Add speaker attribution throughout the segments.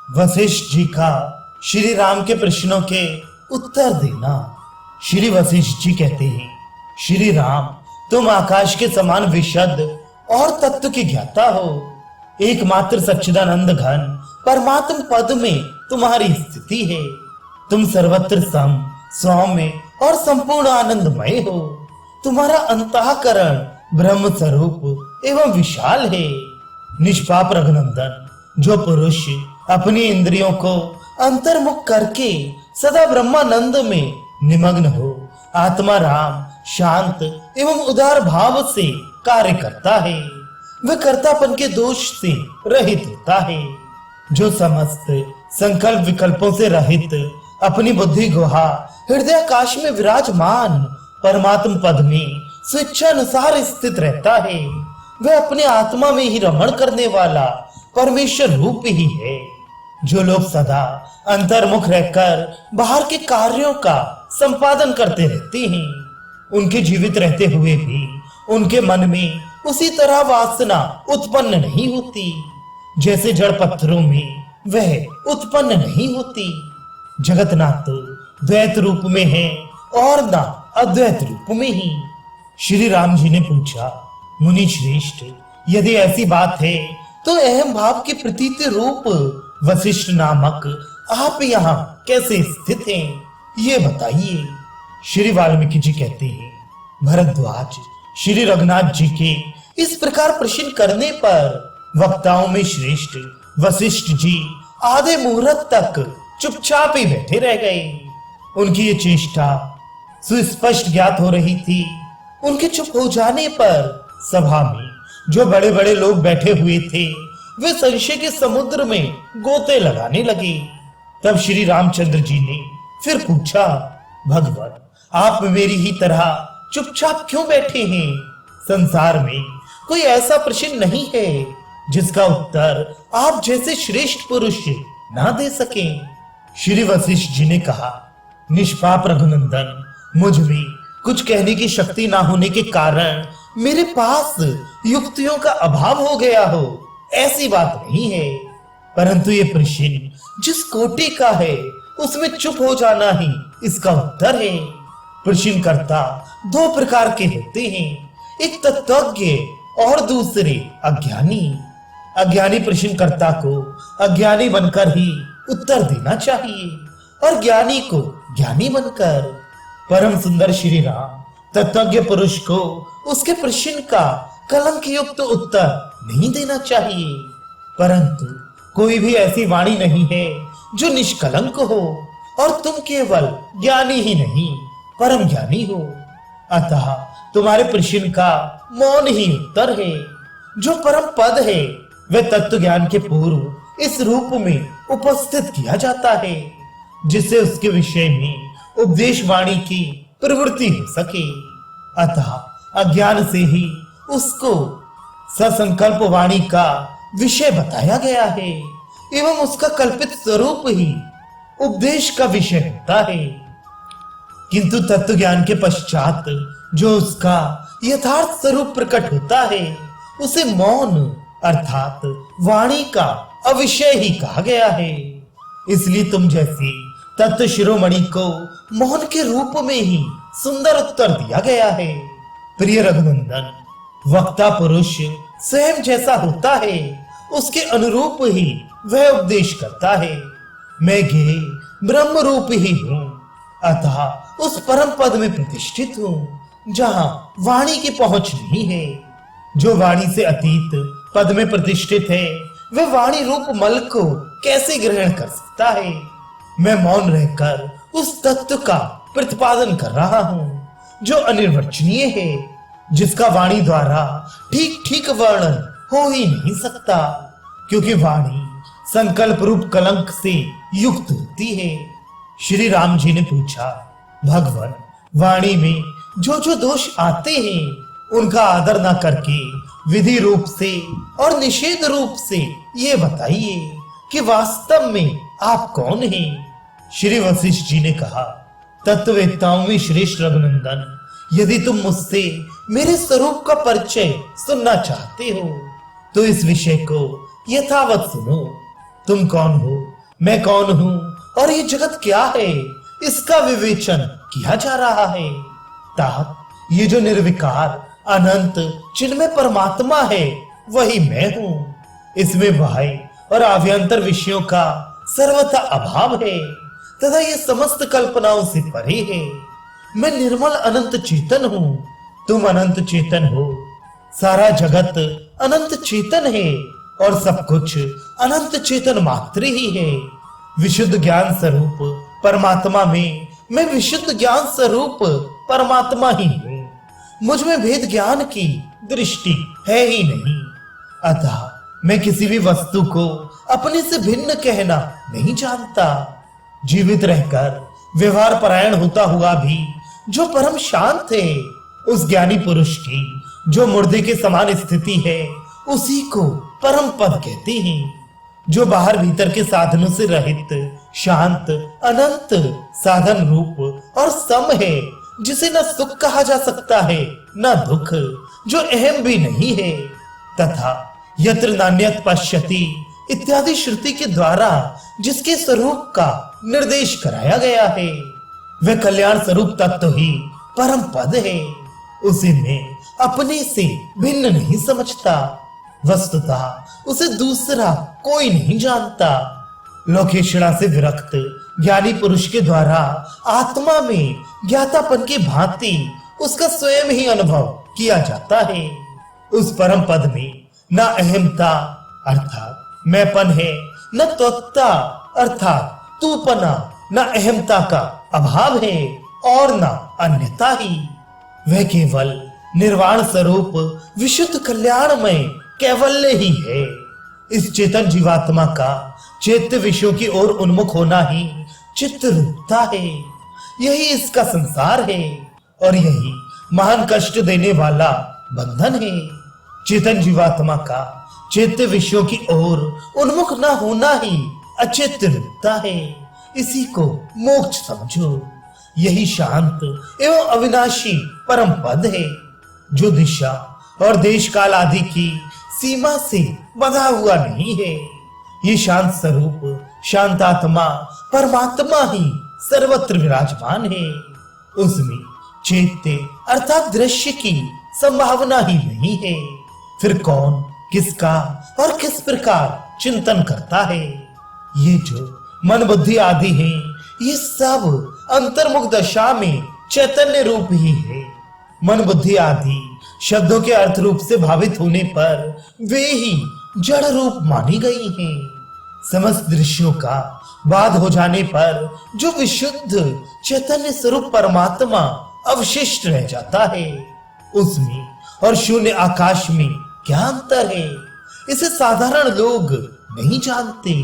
Speaker 1: वशिष्ठ जी का श्री राम के प्रश्नों के उत्तर देना। श्री वशिष्ठ जी कहते हैं, श्री राम, तुम आकाश के समान विशद और तत्व के ज्ञाता हो। एकमात्र सच्चिदानंद घन परमात्म पद में तुम्हारी स्थिति है। तुम सर्वत्र सम, सौम्य और संपूर्ण आनंदमय हो। तुम्हारा अंतःकरण ब्रह्म स्वरूप एवं विशाल है। निष्पाप रघुनंदन, जो पुरुष अपनी इंद्रियों को अंतर्मुख करके सदा ब्रह्मानंद में निमग्न हो, आत्मा राम शांत एवं उदार भाव से कार्य करता है। वह कर्तापन के दोष से रहित होता है। जो समस्त संकल्प विकल्पों से रहित अपनी बुद्धि गुहा हृदयाकाश में विराजमान परमात्म पद में स्वेच्छानुसार स्थित रहता है, वह अपने आत्मा में ही रमण करने वाला परमेश्वर रूप ही है। जो लोग सदा अंतर्मुख रहकर बाहर के कार्यों का संपादन करते रहते हैं, उनके जीवित रहते हुए भी उनके मन में उसी तरह वासना उत्पन्न नहीं होती जैसे जड़ पत्थरों में वह उत्पन्न नहीं होती। जगत ना तो द्वैत रूप में है और ना अद्वैत रूप में ही। श्री राम जी ने पूछा, मुनि श्रेष्ठ, यदि ऐसी बात है तो अहम भाव के प्रतीत रूप वशिष्ठ नामक आप यहाँ कैसे स्थित हैं, ये बताइए। श्री वाल्मीकि जी कहते हैं, भरद्वाज, श्री रघुनाथ जी के इस प्रकार प्रश्न करने पर वक्ताओं में श्रेष्ठ वशिष्ठ जी आधे मुहूर्त तक चुपचाप ही बैठे रह गए। उनकी ये चेष्टा सुस्पष्ट ज्ञात हो रही थी। उनके चुप हो जाने पर सभा में जो बड़े बड़े लोग बैठे हुए थे, वे संशय के समुद्र में गोते लगाने लगे। तब श्री रामचंद्र जी ने फिर पूछा, भगवान, आप मेरी ही तरह चुपचाप क्यों बैठे हैं? संसार में कोई ऐसा प्रश्न नहीं है जिसका उत्तर आप जैसे श्रेष्ठ पुरुष ना दे सकें। श्री वशिष्ठ जी ने कहा, निष्पाप रघुनंदन, मुझ में कुछ कहने की शक्ति ना होने के कारण मेरे पास युक्तियों का अभाव हो गया हो, ऐसी बात नहीं है। परंतु ये प्रश्न जिस कोटि का है उसमें चुप हो जाना ही इसका उत्तर है। प्रश्नकर्ता दो प्रकार के होते हैं, एक तत्वज्ञ और दूसरे अज्ञानी। अज्ञानी प्रश्नकर्ता को अज्ञानी बनकर ही उत्तर देना चाहिए और ज्ञानी को ज्ञानी बनकर। परम सुंदर श्री राम तत्वज्ञ पुरुष को उसके प्रश्न का कलंक युक्त उत्तर नहीं देना चाहिए। परंतु कोई भी ऐसी वाणी नहीं है जो निष्कलंक हो, और तुम केवल ज्ञानी ही नहीं परम ज्ञानी हो। अतः तुम्हारे प्रश्न का मौन ही उत्तर है। जो परम पद है वह तत्व ज्ञान के पूर्व इस रूप में उपस्थित किया जाता है, जिससे उसके विषय में उपदेश वाणी की प्रवृत्ति हो सके। अतः अज्ञान से ही उसको ससंकल्प वाणी का विषय बताया गया है एवं उसका कल्पित स्वरूप ही उपदेश का विषय होता है। किंतु तत्व ज्ञान के पश्चात जो उसका यथार्थ स्वरूप प्रकट होता है, उसे मौन अर्थात वाणी का अविषय ही कहा गया है। इसलिए तुम जैसे तत्व शिरोमणि को मौन के रूप में ही सुंदर उत्तर दिया गया है। प्रिय रघुनंदन, वक्ता पुरुष स्वयं जैसा होता है उसके अनुरूप ही वह उपदेश करता है। मैं गे ब्रह्म रूप ही हूँ, अतः उस परम पद में प्रतिष्ठित हूँ जहाँ वाणी की पहुंच नहीं है। जो वाणी से अतीत पद में प्रतिष्ठित है, वह वाणी रूप मल को कैसे ग्रहण कर सकता है? मैं मौन रहकर उस तत्व का प्रतिपादन कर रहा हूँ जो अनिर्वचनीय है, जिसका वाणी द्वारा ठीक ठीक वर्णन हो ही नहीं सकता, क्योंकि वाणी संकल्प रूप कलंक से युक्त होती है। श्री राम जी ने पूछा, भगवान, वाणी में जो जो दोष आते हैं उनका आदर न करके विधि रूप से और निषेध रूप से ये बताइए कि वास्तव में आप कौन हैं? श्री वशिष्ठ जी ने कहा, तत्ववेत्ताओं में श्रेष्ठ रघुनंदन, यदि तुम मुझसे मेरे स्वरूप का परिचय सुनना चाहते हो तो इस विषय को यथावत सुनो। तुम कौन हो मैं कौन हूं और ये जगत क्या है, इसका विवेचन किया जा रहा है। तात ये जो निर्विकार अनंत चिन्मय परमात्मा है वही मैं हूं। इसमें बाह्य और आभ्यंतर विषयों का सर्वथा अभाव है तथा ये समस्त कल्पनाओं से परे है। मैं निर्मल अनंत चेतन हूं, तुम अनंत चेतन हो। सारा जगत अनंत चेतन है और सब कुछ अनंत चेतन मात्र ही है। विशुद्ध ज्ञान स्वरूप परमात्मा में मैं विशुद्ध ज्ञान स्वरूप परमात्मा ही हूं। मुझ में भेद ज्ञान की दृष्टि है ही नहीं। अतः मैं किसी भी वस्तु को अपने से भिन्न कहना नहीं जानता। जीवित रहकर व्यवहार परायण होता हुआ भी जो परम शांत है, उस ज्ञानी पुरुष की जो मुर्दे के समान स्थिति है, उसी को परम पद कहते हैं। जो बाहर भीतर के साधनों से रहित शांत अनंत साधन रूप और सम है, जिसे न सुख कहा जा सकता है न दुख, जो अहम भी नहीं है, तथा यत्र नान्यत् पश्यति इत्यादि श्रुति के द्वारा जिसके स्वरूप का निर्देश कराया गया है, वह कल्याण स्वरूप तत्व ही परम पद है। उसे मैं अपने से भिन्न नहीं समझता। वस्तुतः उसे दूसरा कोई नहीं जानता। लोकेशणा से विरक्त ज्ञानी पुरुष के द्वारा आत्मा में ज्ञातापन की भांति उसका स्वयं ही अनुभव किया जाता है। उस परम पद में न अहमता अर्थात मैंपन है, न त्वत्ता अर्थात तूपना, न अहमता का अभाव है और न अन्यता ही। वह केवल निर्वाण स्वरूप विशुद्ध कल्याणमय कैवल्य ही है। इस चेतन जीवात्मा का चैत्य विषयों की ओर उन्मुख होना ही चित्त रूपता है। यही इसका संसार है और यही महान कष्ट देने वाला बंधन है। चेतन जीवात्मा का चैत्य विषयों की ओर उन्मुख न होना ही अचेत्य रूपता है। इसी को मोक्ष समझो। यही शांत एवं अविनाशी परम पद है, जो दिशा और देश काल आदि की सीमा से बंधा हुआ नहीं है। ये शांत स्वरूप शांतात्मा परमात्मा ही सर्वत्र विराजमान है। उसमें चैत्य अर्थात दृश्य की संभावना ही नहीं है। फिर कौन किसका और किस प्रकार चिंतन करता है? ये जो मन बुद्धि आदि है, ये सब अंतर्मुख दशा में चैतन्य रूप ही है। मन बुद्धि आदि शब्दों के अर्थ रूप से भावित होने पर वे ही जड़ रूप मानी गई हैं। समस्त दृश्यों का बाद हो जाने पर जो विशुद्ध चैतन्य स्वरूप परमात्मा अवशिष्ट रह जाता है, उसमें और शून्य आकाश में क्या अंतर है? इसे साधारण लोग नहीं जानते,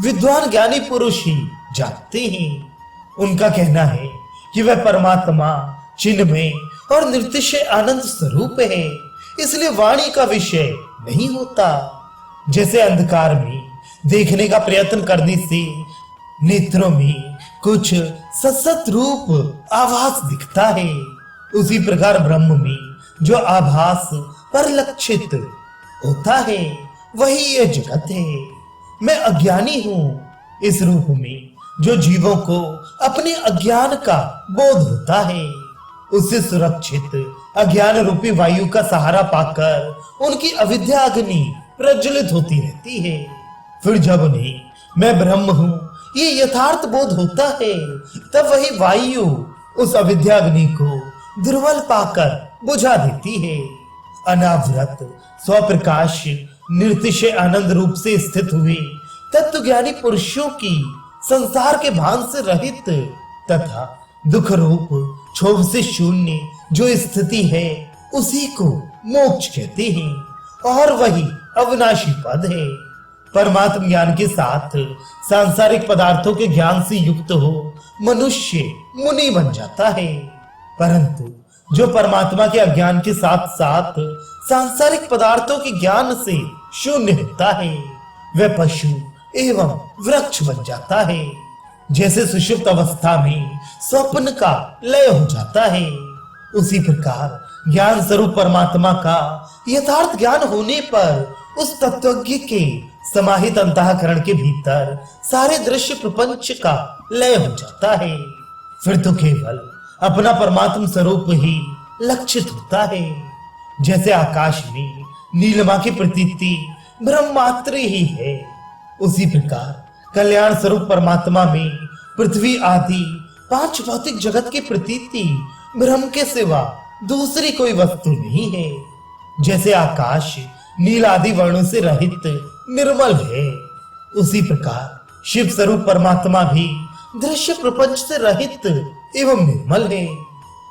Speaker 1: विद्वान ज्ञानी पुरुष ही जानते हैं। उनका कहना है कि वह परमात्मा चिन्मय और निर्तिशय आनंद स्वरूप है, इसलिए वाणी का विषय नहीं होता। जैसे अंधकार में देखने का प्रयत्न करने से नेत्रों में कुछ सशक्त रूप आभास दिखता है, उसी प्रकार ब्रह्म में जो आभास परिलक्षित होता है, वही यह जगत है। मैं अज्ञानी हूं। इस रूप में जो जीवों को अपने अज्ञान का बोध होता है, उससे सुरक्षित अज्ञान रूपी वायु का सहारा पाकर उनकी अविद्या अग्नि प्रज्वलित होती रहती है। फिर जब उन्हें मैं ब्रह्म हूं ये यथार्थ बोध होता है, तब वही वायु उस अविद्या अग्नि को दुर्बल पाकर बुझा देती है। अनावृत स्वप्रकाश निर्तिशय आनंद रूप से स्थित हुए तत्वज्ञानी पुरुषों की संसार के भान से रहित तथा दुख रूप क्षोभ से शून्य जो स्थिति है, उसी को मोक्ष कहते हैं और वही अविनाशी पद है। परमात्म ज्ञान के साथ सांसारिक पदार्थों के ज्ञान से युक्त हो मनुष्य मुनि बन जाता है, परंतु जो परमात्मा के अज्ञान के साथ साथ सांसारिक पदार्थों के ज्ञान से शून्य होता है, वह पशु एवं वृक्ष बन जाता है। जैसे सुषुप्त अवस्था में स्वप्न का लय हो जाता है, उसी प्रकार ज्ञान स्वरूप परमात्मा का यथार्थ ज्ञान होने पर उस तत्वज्ञ के समाहित अंतःकरण के भीतर सारे दृश्य प्रपंच का लय हो जाता है। फिर तो केवल अपना परमात्म स्वरूप ही लक्षित होता है। जैसे आकाश में नीलिमा की प्रतीति ब्रह्म मात्र ही है, उसी प्रकार कल्याण स्वरूप परमात्मा में पृथ्वी आदि 5 भौतिक जगत की प्रतीति ब्रह्म के सिवा दूसरी कोई वस्तु नहीं है। जैसे आकाश नील आदि वर्णों से रहित निर्मल है, उसी प्रकार शिव स्वरूप परमात्मा भी दृश्य प्रपंच से रहित एवं निर्मल है।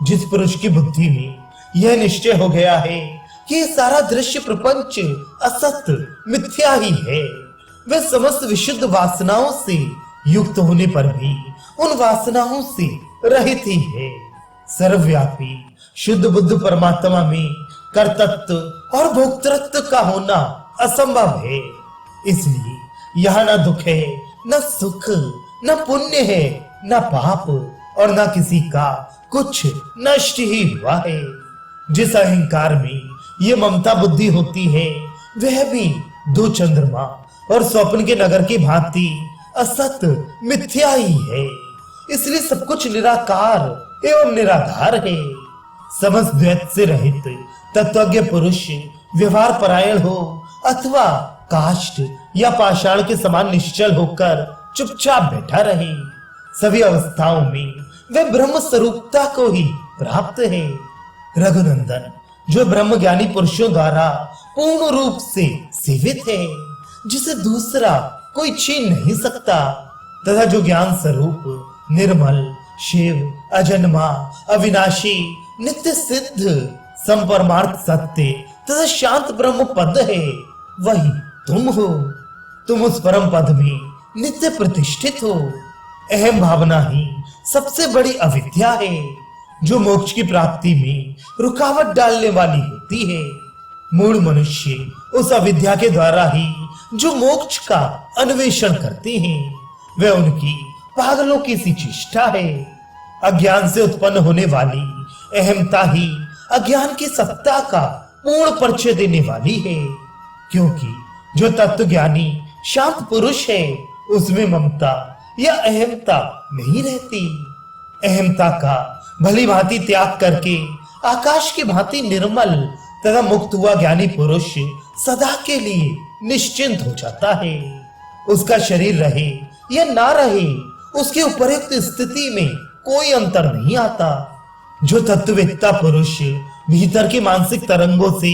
Speaker 1: जिस पुरुष की बुद्धि में यह निश्चय हो गया है कि ये सारा दृश्य प्रपंच असत मिथ्या ही है, वह समस्त विशुद्ध वासनाओं से युक्त होने पर भी उन वासनाओं से रहित ही है। सर्वव्यापी शुद्ध बुद्ध परमात्मा में कर्तृत्व और भोक्तृत्व का होना असंभव है। इसलिए यहाँ न दुख है, न सुख, न पुण्य है, न पाप, और न किसी का कुछ नष्ट ही हुआ है। जिस अहंकार में ये ममता बुद्धि होती है, वह भी 2 चंद्रमा और स्वप्न के नगर की भांति असत मिथ्या ही है। इसलिए सब कुछ निराकार एवं निराधार है। समस्त द्वैत से रहित तत्वज्ञ पुरुष व्यवहार परायण हो अथवा काष्ठ या पाषाण के समान निश्चल होकर चुपचाप बैठा रहे, सभी अवस्थाओं में वह ब्रह्म स्वरूपता को ही प्राप्त है। रघुनंदन जो ब्रह्म ज्ञानी पुरुषों द्वारा पूर्ण रूप से सेवित है, जिसे दूसरा कोई छीन नहीं सकता, तथा जो ज्ञान स्वरूप निर्मल शिव अजन्मा अविनाशी नित्य सिद्ध संपरमार्थ सत्य तथा शांत ब्रह्म पद है, वही तुम हो। तुम उस परम पद में नित्य प्रतिष्ठित हो। अहम भावना ही सबसे बड़ी अविद्या है, जो मोक्ष की प्राप्ति में रुकावट डालने वाली होती है। मूढ़ मनुष्य उस अविद्या के द्वारा ही जो मोक्ष का अन्वेषण करते हैं, वह उनकी पागलों की सी चेष्टा है। अज्ञान से उत्पन्न होने वाली अहमता ही अज्ञान की सत्ता का पूर्ण परिचय देने वाली है, क्योंकि जो तत्व ज्ञानी शांत पुरुष है, उसमें ममता या अहमता नहीं रहती। अहमता का भली भांति त्याग करके आकाश की भांति निर्मल तथा मुक्त हुआ ज्ञानी पुरुष सदा के लिए निश्चिंत हो जाता है। उसका शरीर रहे या ना रहे, उसके उपयुक्त स्थिति में कोई अंतर नहीं आता। जो तत्ववेत्ता पुरुष भीतर की मानसिक तरंगों से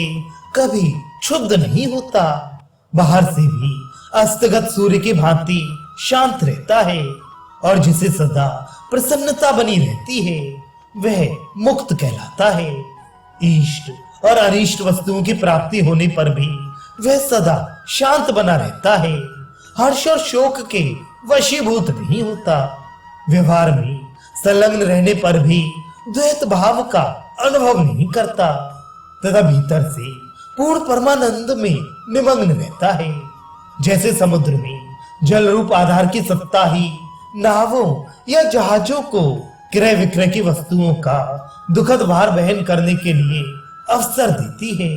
Speaker 1: कभी क्षुब्ध नहीं होता, बाहर से भी अस्तगत सूर्य की भांति शांत रहता है, और जिसे सदा प्रसन्नता बनी रहती है, वह मुक्त कहलाता है। इष्ट और अनिष्ट वस्तुओं की प्राप्ति होने पर भी वह सदा शांत बना रहता है, हर्ष और शोक के वशीभूत नहीं होता। व्यवहार में संलग्न रहने पर भी द्वैत भाव का अनुभव नहीं करता, तथा भीतर से पूर्ण परमानंद में निमग्न रहता है। जैसे समुद्र में जल रूप आधार की सत्ता ही नावों या जहाजों को क्रय विक्रय की वस्तुओं का दुखद भार वहन करने के लिए अवसर देती है,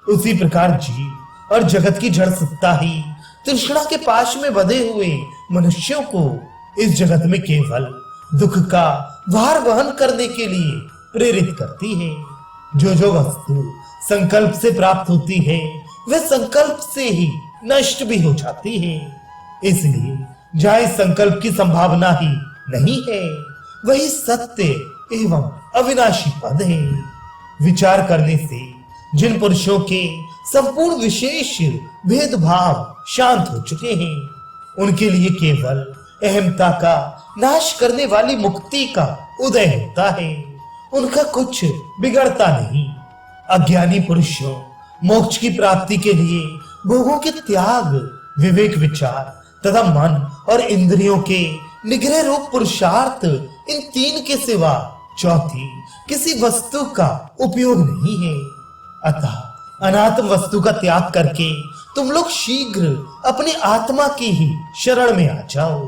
Speaker 1: उसी प्रकार जीव और जगत की जड़ सत्ता ही तृष्णा के पाश में बंधे हुए मनुष्यों को इस जगत में केवल दुख का भार वहन करने के लिए प्रेरित करती है। जो वस्तु संकल्प से प्राप्त होती है, वह संकल्प से ही नष्ट भी हो जाती है। इसलिए जहाँ इस संकल्प की संभावना ही नहीं है, वही सत्य एवं अविनाशी पद है। विचार करने से जिन पुरुषों के संपूर्ण विशेष भेदभाव शांत हो चुके हैं, उनके लिए केवल अहमता का नाश करने वाली मुक्ति का उदय होता है। उनका कुछ बिगड़ता नहीं। अज्ञानी पुरुषों मोक्ष की प्राप्ति के लिए भोगों के त्याग, विवेक विचार तथा मन और इंद्रियों के निग्रह रूप पुरुषार्थ, इन 3 के सिवा चौथी किसी वस्तु का उपयोग नहीं है। अतः अनात्म वस्तु का त्याग करके तुम लोग शीघ्र अपनी आत्मा की ही शरण में आ जाओ।